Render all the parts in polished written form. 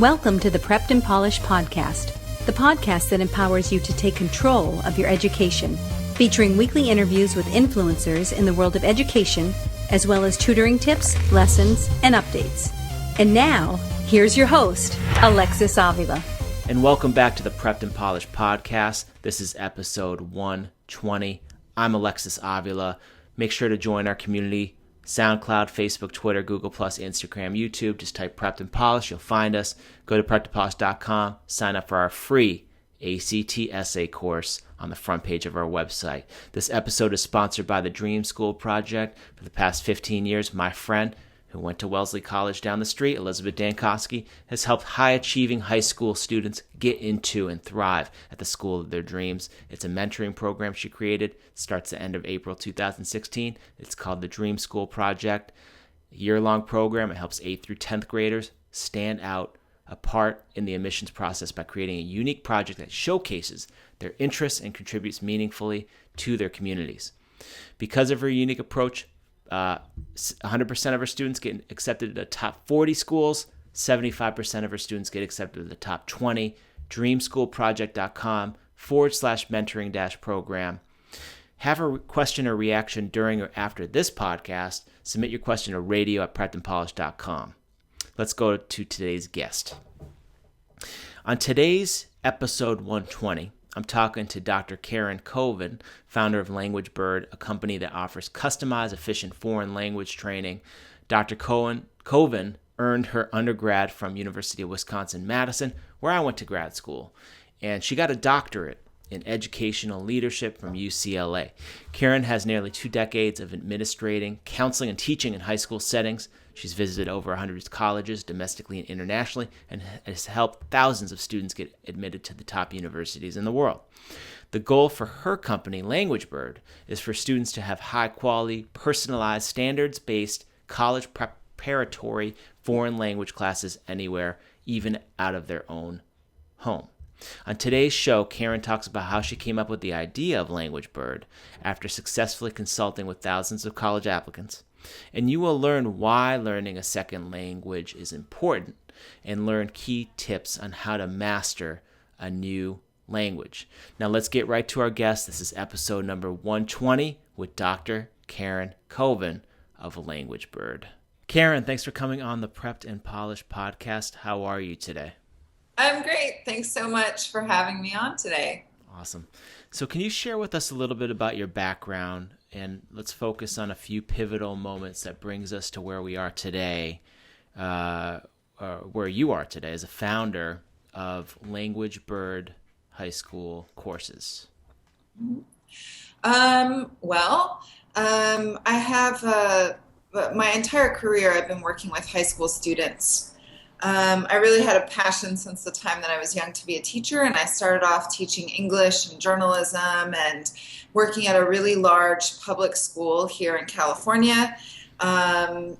Welcome to the Prepped and Polished podcast, the podcast that empowers you to take control of your education, featuring weekly interviews with influencers in the world of education, as well as tutoring tips, lessons, and updates. And now, here's your host, Alexis Avila. And welcome back to the Prepped and Polished podcast. This is episode 120. I'm Alexis Avila. Make sure to join our community. SoundCloud, Facebook, Twitter, Google+, Instagram, YouTube. Just type Prepped and Polished. You'll find us. Go to preppedandpolished.com. Sign up for our free ACT essay course on the front page of our website. This episode is sponsored by the Dream School Project. For the past 15 years, my friend, who went to Wellesley College down the street, Elizabeth Dankosky, has helped high-achieving high school students get into and thrive at the school of their dreams. It's a mentoring program she created. It starts the end of April 2016. It's called the Dream School Project. A year-long program. It helps 8th through 10th graders stand out apart in the admissions process by creating a unique project that showcases their interests and contributes meaningfully to their communities. Because of her unique approach, 100% of our students get accepted to the top 40 schools. 75% of our students get accepted to the top 20. dreamschoolproject.com/mentoring-program. Have a question or reaction during or after this podcast. Submit your question to radio@preppedandpolished.com. Let's go to today's guest. On today's episode 120, I'm talking to Dr. Karyn Koven, founder of Languagebird, a company that offers customized, efficient foreign language training. Dr. Koven earned her undergrad from University of Wisconsin-Madison, where I went to grad school, and she got a doctorate in educational leadership from UCLA. Karyn has nearly 2 decades of administrating, counseling, and teaching in high school settings. She's visited over 100 colleges domestically and internationally and has helped thousands of students get admitted to the top universities in the world. The goal for her company, Languagebird, is for students to have high-quality, personalized, standards-based college preparatory foreign language classes anywhere, even out of their own home. On today's show, Karyn talks about how she came up with the idea of Languagebird after successfully consulting with thousands of college applicants. And you will learn why learning a second language is important and learn key tips on how to master a new language. Now let's get right to our guest. This is episode number 120 with Dr. Karyn Koven of Languagebird. Karyn, thanks for coming on the Prepped and Polished podcast. How are you today? I'm great. Thanks so much for having me on today. Awesome. So can you share with us a little bit about your background? And let's focus on a few pivotal moments that brings us to where we are today, where you are today as a founder of Languagebird High School courses. I have my entire career I've been working with high school students. I really had a passion since the time that I was young to be a teacher, and I started off teaching English and journalism and working at a really large public school here in California, and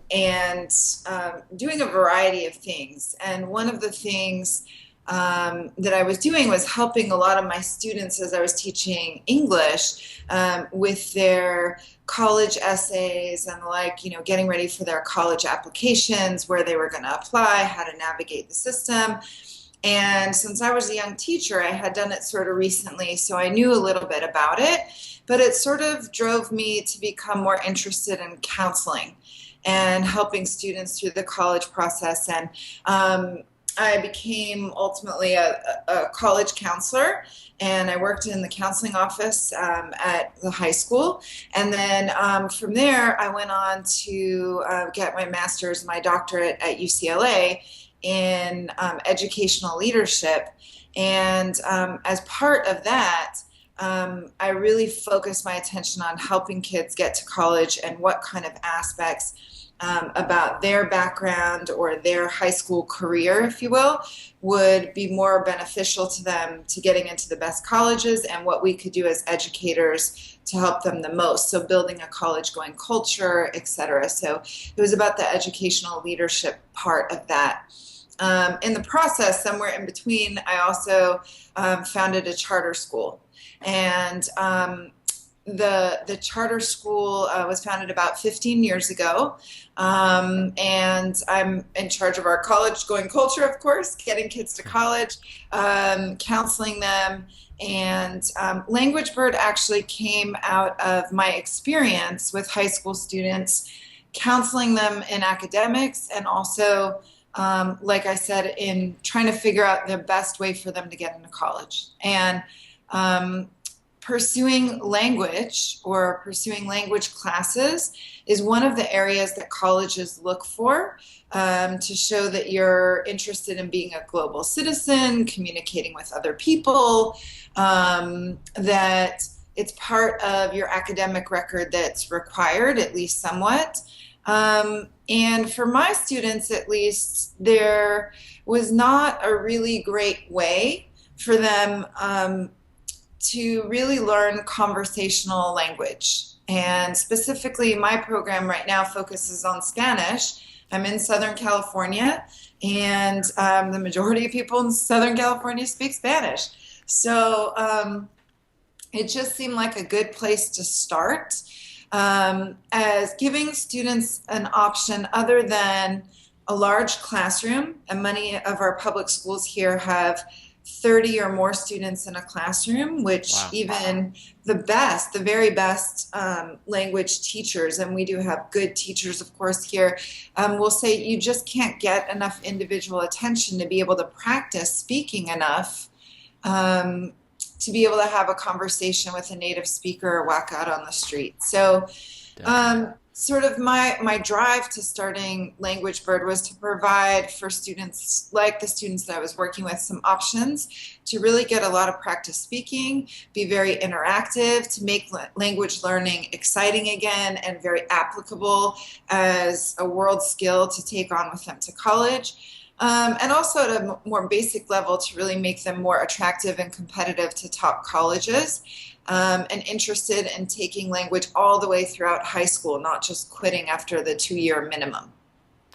doing a variety of things. And one of the things that I was doing was helping a lot of my students as I was teaching English with their college essays and getting ready for their college applications, where they were going to apply, how to navigate the system. And since I was a young teacher, I had done it sort of recently, so I knew a little bit about it, but it sort of drove me to become more interested in counseling and helping students through the college process. And I became ultimately a college counselor, and I worked in the counseling office at the high school. And then from there, I went on to get my master's, my doctorate at UCLA in educational leadership. And as part of that, I really focused my attention on helping kids get to college and what kind of aspects about their background or their high school career, if you will, would be more beneficial to them to getting into the best colleges, and what we could do as educators to help them the most. So building a college-going culture, etc. So it was about the educational leadership part of that. In the process, somewhere in between, I also founded a charter school. And the charter school was founded about 15 years ago, and I'm in charge of our college going culture, of course, getting kids to college, counseling them. And Languagebird actually came out of my experience with high school students, counseling them in academics, and also, like I said, in trying to figure out the best way for them to get into college. And pursuing language or pursuing language classes is one of the areas that colleges look for, to show that you're interested in being a global citizen, communicating with other people, that it's part of your academic record that's required, at least somewhat. And for my students, at least, there was not a really great way for them to really learn conversational language. And specifically, my program right now focuses on Spanish. I'm in Southern California, and the majority of people in Southern California speak Spanish. So it just seemed like a good place to start, as giving students an option other than a large classroom. And many of our public schools here have 30 or more students in a classroom, which Wow. even the very best language teachers, and we do have good teachers, of course, here, will say you just can't get enough individual attention to be able to practice speaking enough, to be able to have a conversation with a native speaker or walk out on the street. So sort of my drive to starting Languagebird was to provide for students like the students that I was working with some options to really get a lot of practice speaking, be very interactive, to make language learning exciting again and very applicable as a world skill to take on with them to college. And also at a more basic level to really make them more attractive and competitive to top colleges, and interested in taking language all the way throughout high school, not just quitting after the 2-year minimum.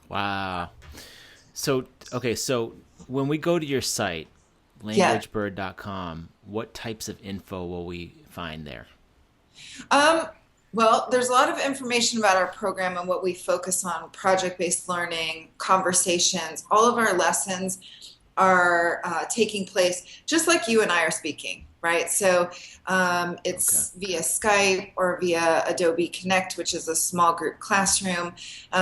Wow. So when we go to your site, languagebird.com, what types of info will we find there? Well, there's a lot of information about our program and what we focus on: project-based learning, conversations. All of our lessons are taking place just like you and I are speaking, right? So it's via Skype or via Adobe Connect, which is a small group classroom.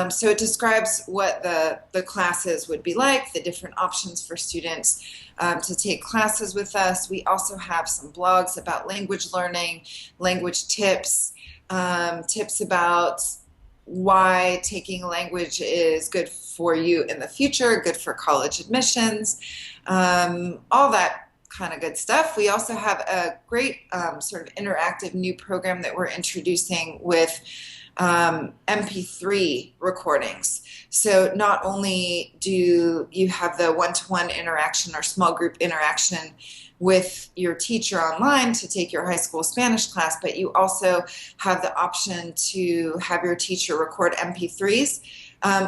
So it describes what the classes would be like, the different options for students to take classes with us. We also have some blogs about language learning, language tips, tips about why taking a language is good for you in the future, good for college admissions, all that kind of good stuff. We also have a great sort of interactive new program that we're introducing with MP3 recordings. So not only do you have the one-to-one interaction or small group interaction with your teacher online to take your high school Spanish class, but you also have the option to have your teacher record MP3s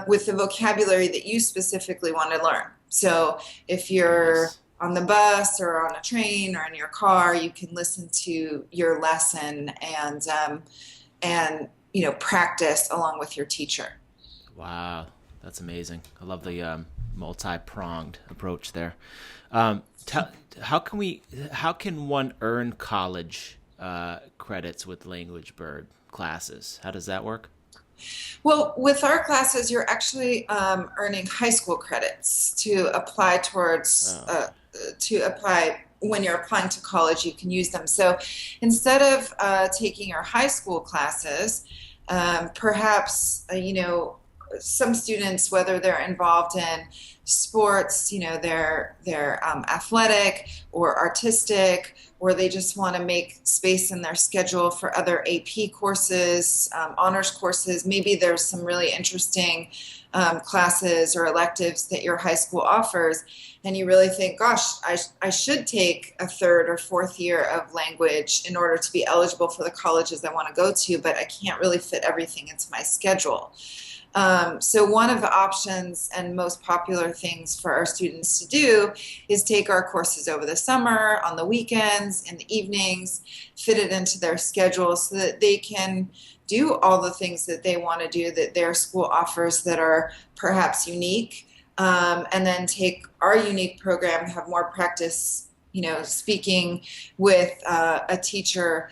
with the vocabulary that you specifically want to learn. So if you're on the bus or on a train or in your car, you can listen to your lesson and practice along with your teacher. Wow, that's amazing. I love the multi-pronged approach there. How can one earn college credits with Languagebird classes? How does that work? Well, with our classes, you're actually earning high school credits to apply towards, when you're applying to college, you can use them. So instead of taking your high school classes, perhaps, some students, whether they're involved in sports, they're athletic or artistic, or they just want to make space in their schedule for other AP courses, honors courses. Maybe there's some really interesting classes or electives that your high school offers, and you really think, gosh, I should take a third or fourth year of language in order to be eligible for the colleges I want to go to, but I can't really fit everything into my schedule. So one of the options and most popular things for our students to do is take our courses over the summer, on the weekends, in the evenings, fit it into their schedule so that they can do all the things that they want to do that their school offers that are perhaps unique, and then take our unique program, have more practice, speaking with a teacher,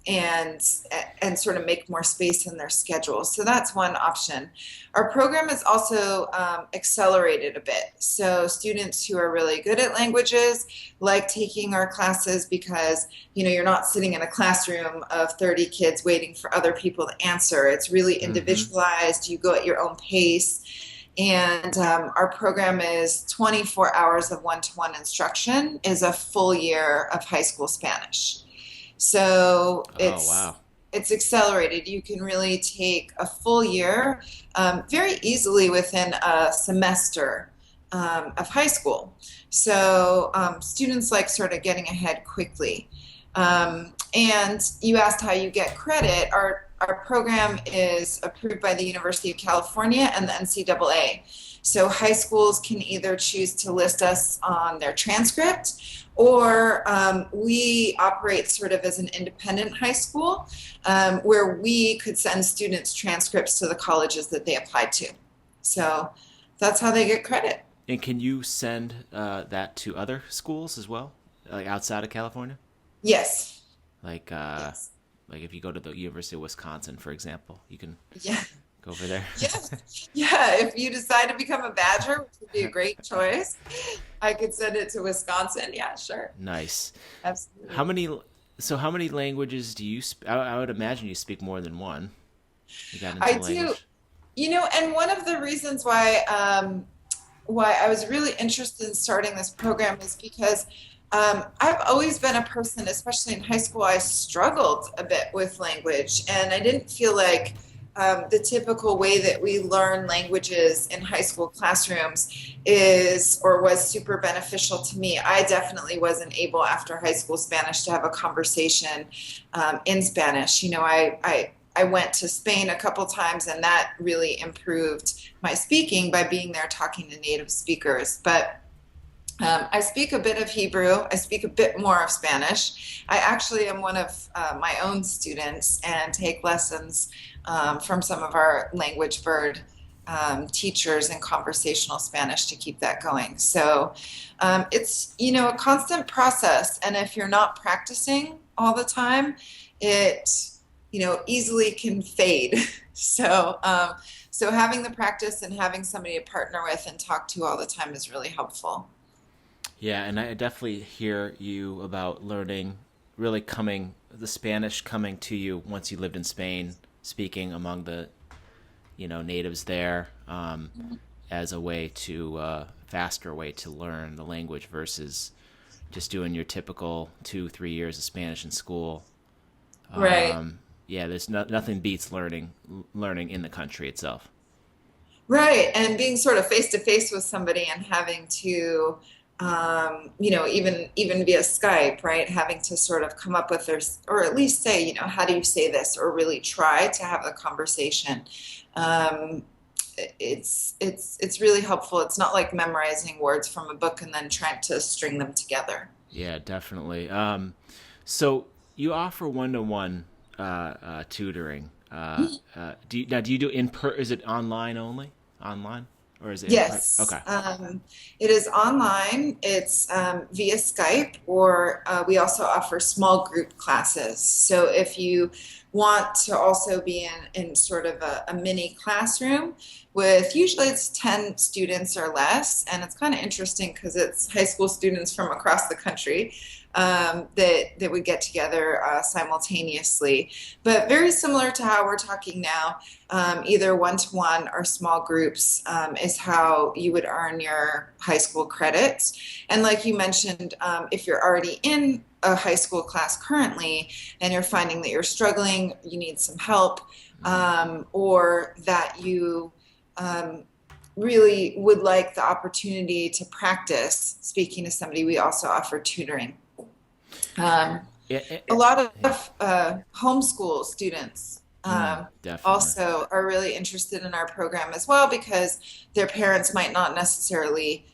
and sort of make more space in their schedule. So that's one option. Our program is also accelerated a bit. So students who are really good at languages like taking our classes because, you're not sitting in a classroom of 30 kids waiting for other people to answer. It's really individualized. You go at your own pace. And our program is 24 hours of one-to-one instruction, is a full year of high school Spanish. So it's accelerated. You can really take a full year very easily within a semester of high school. So students like sort of getting ahead quickly. And you asked how you get credit. Our program is approved by the University of California and the NCAA. So high schools can either choose to list us on their transcript, or we operate sort of as an independent high school where we could send students transcripts to the colleges that they applied to. So that's how they get credit. And can you send that to other schools as well, like outside of California? Yes. Yes. Like if you go to the University of Wisconsin, for example, you can go over there. Yeah. If you decide to become a Badger, which would be a great choice, I could send it to Wisconsin. Yeah, sure. Nice. Absolutely. How many languages do you speak? I would imagine you speak more than one. You got into I language. do. And one of the reasons why I was really interested in starting this program is because I've always been a person, especially in high school, I struggled a bit with language, and I didn't feel like the typical way that we learn languages in high school classrooms is or was super beneficial to me. I definitely wasn't able after high school Spanish to have a conversation in Spanish. I went to Spain a couple times, and that really improved my speaking by being there talking to native speakers. But I speak a bit of Hebrew. I speak a bit more of Spanish. I actually am one of my own students and take lessons from some of our Languagebird teachers in conversational Spanish to keep that going. So it's, a constant process. And if you're not practicing all the time, it, easily can fade. So having the practice and having somebody to partner with and talk to all the time is really helpful. Yeah, and I definitely hear you about learning, really the Spanish coming to you once you lived in Spain, speaking among the, natives there, as a faster way to learn the language versus just doing your typical 2-3 years of Spanish in school. Right. Yeah, there's nothing beats learning in the country itself. Right, and being sort of face to face with somebody and having to even via Skype, right? Having to sort of come up with or at least say, how do you say this, or really try to have a conversation. It's really helpful. It's not like memorizing words from a book and then trying to string them together. Yeah, definitely. So you offer one-to-one tutoring. Do you do is it online only? Online? Or is it Yes. Okay. It is online. It's via Skype, or we also offer small group classes. So if you want to also be in sort of a mini classroom with, usually it's 10 students or less, and it's kind of interesting because it's high school students from across the country that would get together simultaneously. But very similar to how we're talking now, either one-to-one or small groups is how you would earn your high school credits. And like you mentioned, if you're already in a high school class currently and you're finding that you're struggling, you need some help, or that you really would like the opportunity to practice speaking to somebody, we also offer tutoring. A lot of homeschool students Definitely. Also are really interested in our program as well because their parents might not necessarily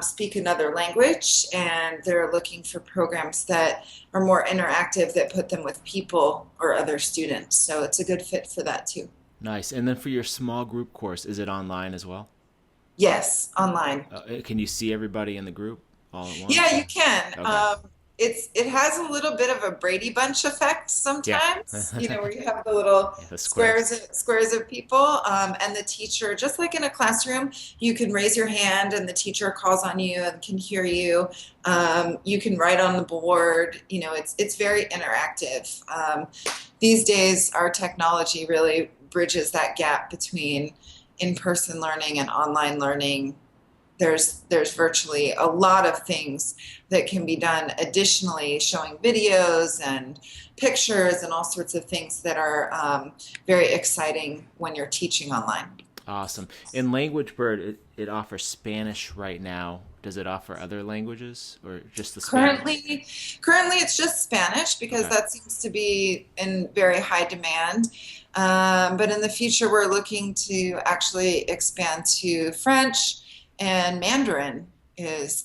speak another language, and they're looking for programs that are more interactive, that put them with people or other students. So it's a good fit for that too. Nice. And then for your small group course, is it online as well? Yes, online. Can you see everybody in the group all at once? Yeah, you can. Okay. It has a little bit of a Brady Bunch effect Yeah. sometimes, where you have the little Yeah, the squares. squares of people, and the teacher, just like in a classroom, you can raise your hand and the teacher calls on you and can hear you. You can write on the board. It's very interactive. These days, our technology really bridges that gap between in-person learning and online learning. There's virtually a lot of things that can be done additionally, showing videos and pictures and all sorts of things that are very exciting when you're teaching online. Awesome. In Languagebird, it offers Spanish right now. Does it offer other languages or just the Spanish? Currently it's just Spanish because Okay. that seems to be in very high demand. But in the future, we're looking to actually expand to French, and Mandarin is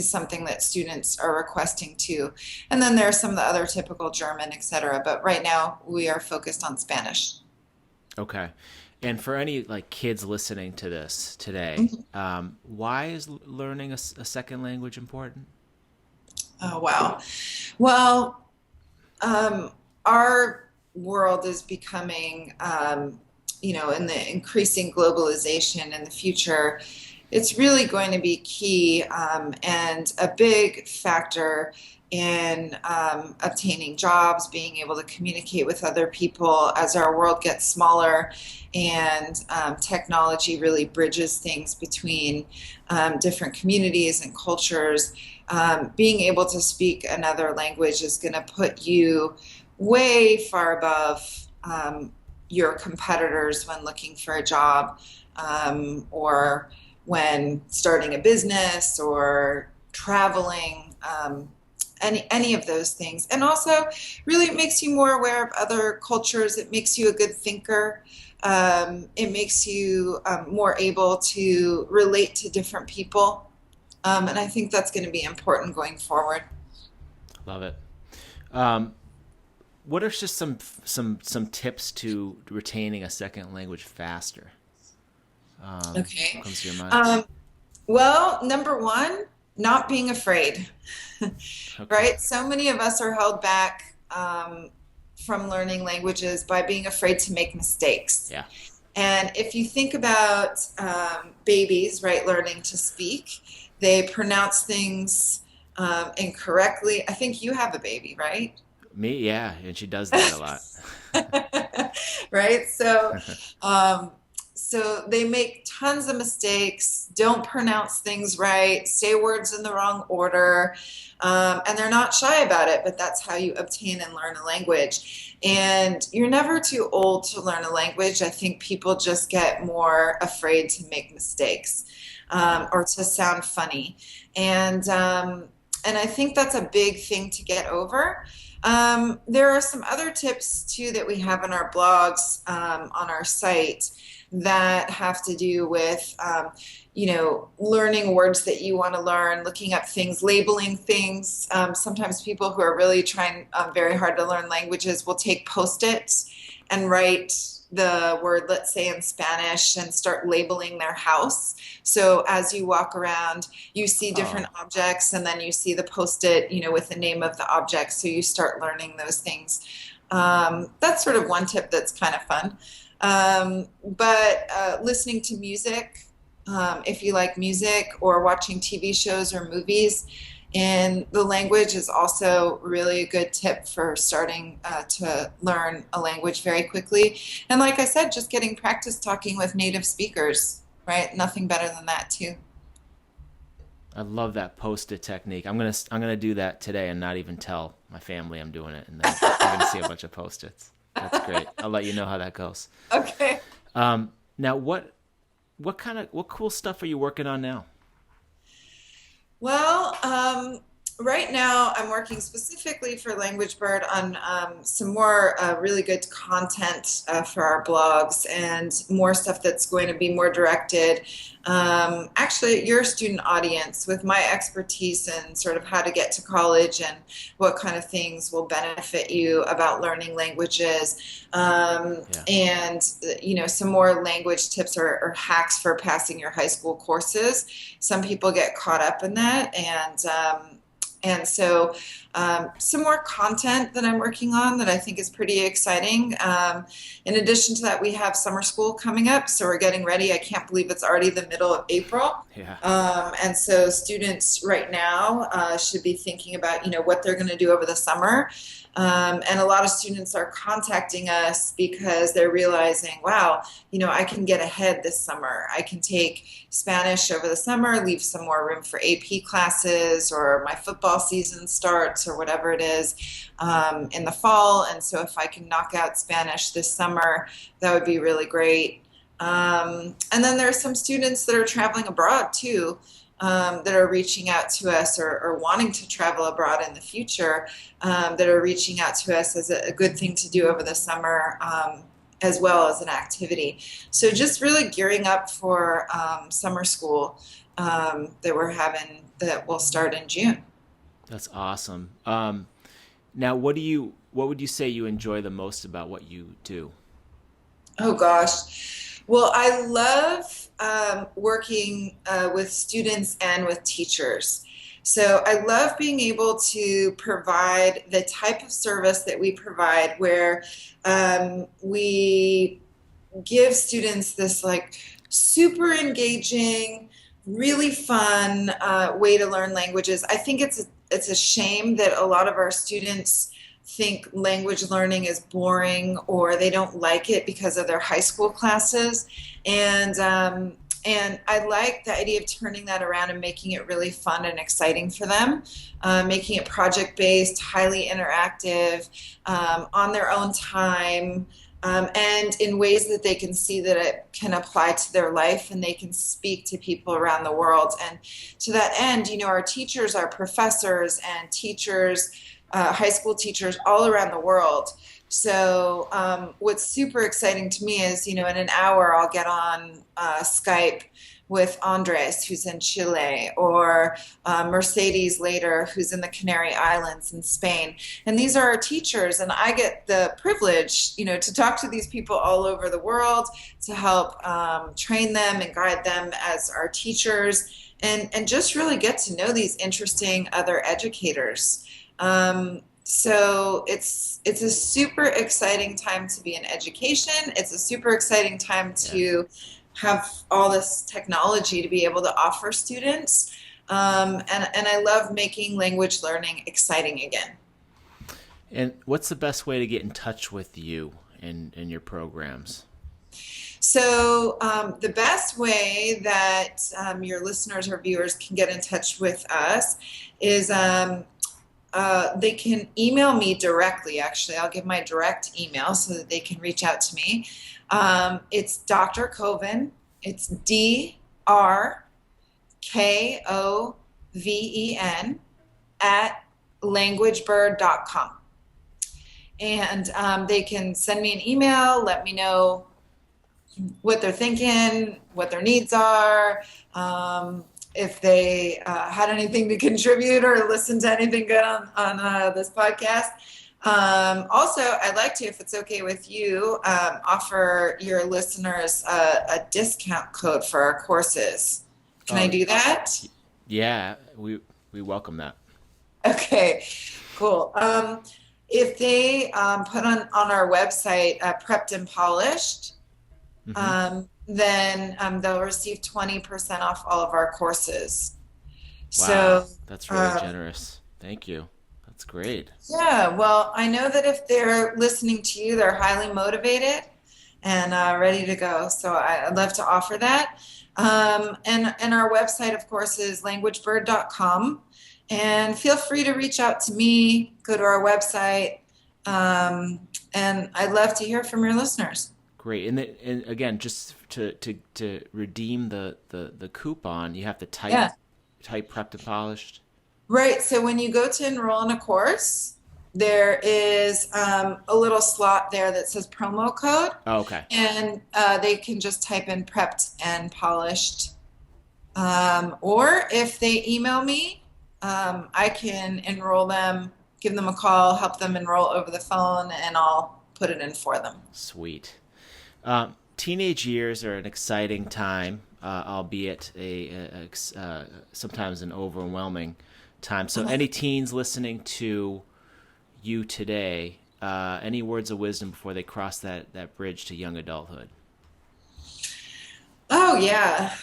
something that students are requesting too. And then there are some of the other typical German, etc. But right now we are focused on Spanish. Okay. And for any kids listening to this today, why is learning a second language important? Oh, wow. Well, our world is becoming, in the increasing globalization in the future, it's really going to be key, and a big factor in obtaining jobs, being able to communicate with other people as our world gets smaller, and technology really bridges things between different communities and cultures. Being able to speak another language is going to put you way far above your competitors when looking for a job, or when starting a business or traveling, any of those things. And also really it makes you more aware of other cultures. It makes you a good thinker. It makes you more able to relate to different people. And I think that's going to be important going forward. Love it. What are just some tips to retaining a second language faster? Okay. What comes to your mind? Well, number one, not being afraid, Okay. right? So many of us are held back from learning languages by being afraid to make mistakes. Yeah. And if you think about babies, right, learning to speak, they pronounce things incorrectly. I think you have a baby, right? Me, yeah, and she does that a lot. Right? So they make tons of mistakes, don't pronounce things right, say words in the wrong order, and they're not shy about it, but that's how you obtain and learn a language. And you're never too old to learn a language. I think people just get more afraid to make mistakes, or to sound funny. And I think that's a big thing to get over. There are some other tips too that we have in our blogs, on our site, that have to do with learning words that you want to learn, looking up things, labeling things. Sometimes people who are really trying very hard to learn languages will take Post-its and write the word, let's say in Spanish, and start labeling their house. So as you walk around, you see different objects, and then you see the Post-it, with the name of the object. So you start learning those things. That's sort of one tip that's kind of fun. But listening to music, if you like music, or watching TV shows or movies in the language is also really a good tip for starting to learn a language very quickly. And like I said, just getting practice talking with native speakers, right? Nothing better than that too. I love that Post-it technique. I'm gonna do that today and not even tell my family I'm doing it, and then they're gonna see a bunch of Post-its. That's great. I'll let you know how that goes. Okay. Now, what cool stuff are you working on now? Well, Right now, I'm working specifically for Languagebird on some more really good content for our blogs and more stuff that's going to be more directed, actually, at your student audience with my expertise in sort of how to get to college and what kind of things will benefit you about learning languages, and some more language tips or hacks for passing your high school courses. Some people get caught up in that, and so some more content that I'm working on that I think is pretty exciting. In addition to that, we have summer school coming up, so we're getting ready. I can't believe it's already the middle of April. Yeah. And so students right now should be thinking about, what they're going to do over the summer. And a lot of students are contacting us because they're realizing, wow, I can get ahead this summer. I can take Spanish over the summer, leave some more room for AP classes, or my football season starts, or whatever it is, in the fall. And so if I can knock out Spanish this summer, that would be really great. And then there are some students that are traveling abroad too, that are reaching out to us, or wanting to travel abroad in the future, that are reaching out to us as a good thing to do over the summer, as well as an activity. So just really gearing up for summer school that we're having, that will start in June. That's awesome. Now, what would you say you enjoy the most about what you do? Oh gosh. Well, I love working with students and with teachers. So I love being able to provide the type of service that we provide, where we give students this super engaging, really fun way to learn languages. I think it's a shame that a lot of our students think language learning is boring, or they don't like it because of their high school classes. And I like the idea of turning that around and making it really fun and exciting for them, making it project-based, highly interactive, on their own time, and in ways that they can see that it can apply to their life, and they can speak to people around the world. And to that end, our teachers, our professors and teachers, high school teachers all around the world. So what's super exciting to me is, in an hour I'll get on Skype with Andres, who's in Chile, or Mercedes later, who's in the Canary Islands in Spain. And these are our teachers, and I get the privilege, to talk to these people all over the world, to help train them and guide them as our teachers, and just really get to know these interesting other educators. So it's a super exciting time to be in education. It's a super exciting time to have all this technology to be able to offer students. And I love making language learning exciting again. And what's the best way to get in touch with you and your programs? So the best way that your listeners or viewers can get in touch with us is they can email me directly. Actually, I'll give my direct email so that they can reach out to me. It's Dr. Koven. It's DrKoven at languagebird.com. And they can send me an email, let me know what they're thinking, what their needs are, if they had anything to contribute or listen to anything good on this podcast. Also, I'd like to, if it's okay with you, offer your listeners a discount code for our courses. Can I do that? Yeah, we welcome that. Okay, cool. If they put on our website, Prepped and Polished, then they'll receive 20% off all of our courses. Wow, So that's really generous. Thank you. That's great. Yeah, well, I know that if they're listening to you, they're highly motivated and ready to go. So I'd love to offer that. And our website, of course, is languagebird.com. And feel free to reach out to me, go to our website, and I'd love to hear from your listeners. Great. And again, just to redeem the coupon, you have to type Prepped and Polished. Right. So when you go to enroll in a course, there is a little slot there that says promo code. Oh, okay. And they can just type in Prepped and Polished. Or if they email me, I can enroll them, give them a call, help them enroll over the phone, and I'll put it in for them. Sweet. Teenage years are an exciting time, albeit sometimes an overwhelming time. So any teens listening to you today, any words of wisdom before they cross that bridge to young adulthood? Oh, yeah.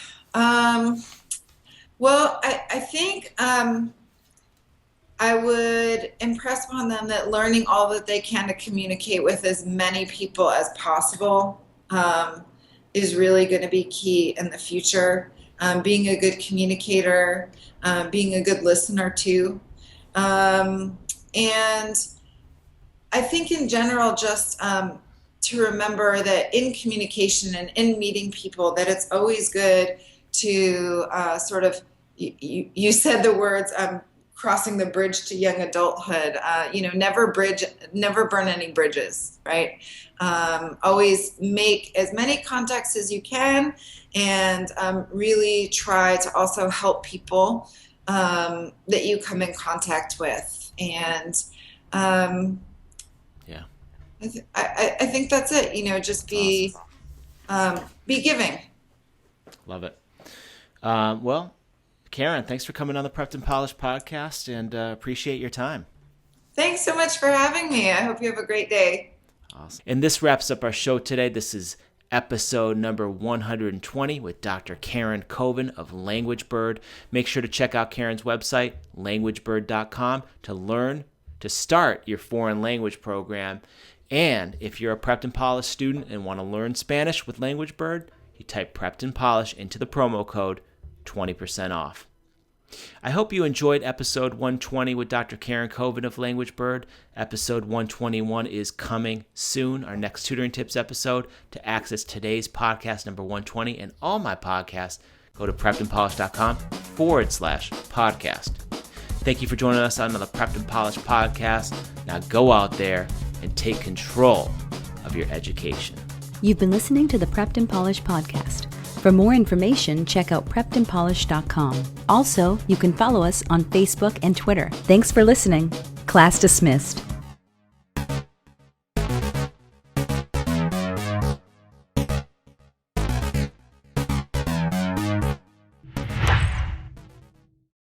Well, I think I would impress upon them that learning all that they can to communicate with as many people as possible is really going to be key in the future. Being a good communicator, being a good listener too. And I think in general, just to remember that in communication and in meeting people, that it's always good to sort of, you said the words, crossing the bridge to young adulthood, never burn any bridges, right? Always make as many contacts as you can, and really try to also help people that you come in contact with. And I think that's it. Just be giving. Love it. Well, Karyn, thanks for coming on the Prepped and Polished podcast, and appreciate your time. Thanks so much for having me. I hope you have a great day. Awesome. And this wraps up our show today. This is episode number 120 with Dr. Karyn Koven of Languagebird. Make sure to check out Karyn's website, languagebird.com, to start your foreign language program. And if you're a Prepped and Polished student and want to learn Spanish with Languagebird, you type Prepped and Polished into the promo code, 20% off. I hope you enjoyed episode 120 with Dr. Karyn Koven of Languagebird. Episode 121 is coming soon, our next tutoring tips episode. To access today's podcast number 120 and all my podcasts, go to preppedandpolished.com/podcast. Thank you for joining us on the Prepped and Polished podcast. Now go out there and take control of your education. You've been listening to the Prepped and Polished podcast. For more information, check out preppedandpolished.com. Also, you can follow us on Facebook and Twitter. Thanks for listening. Class dismissed.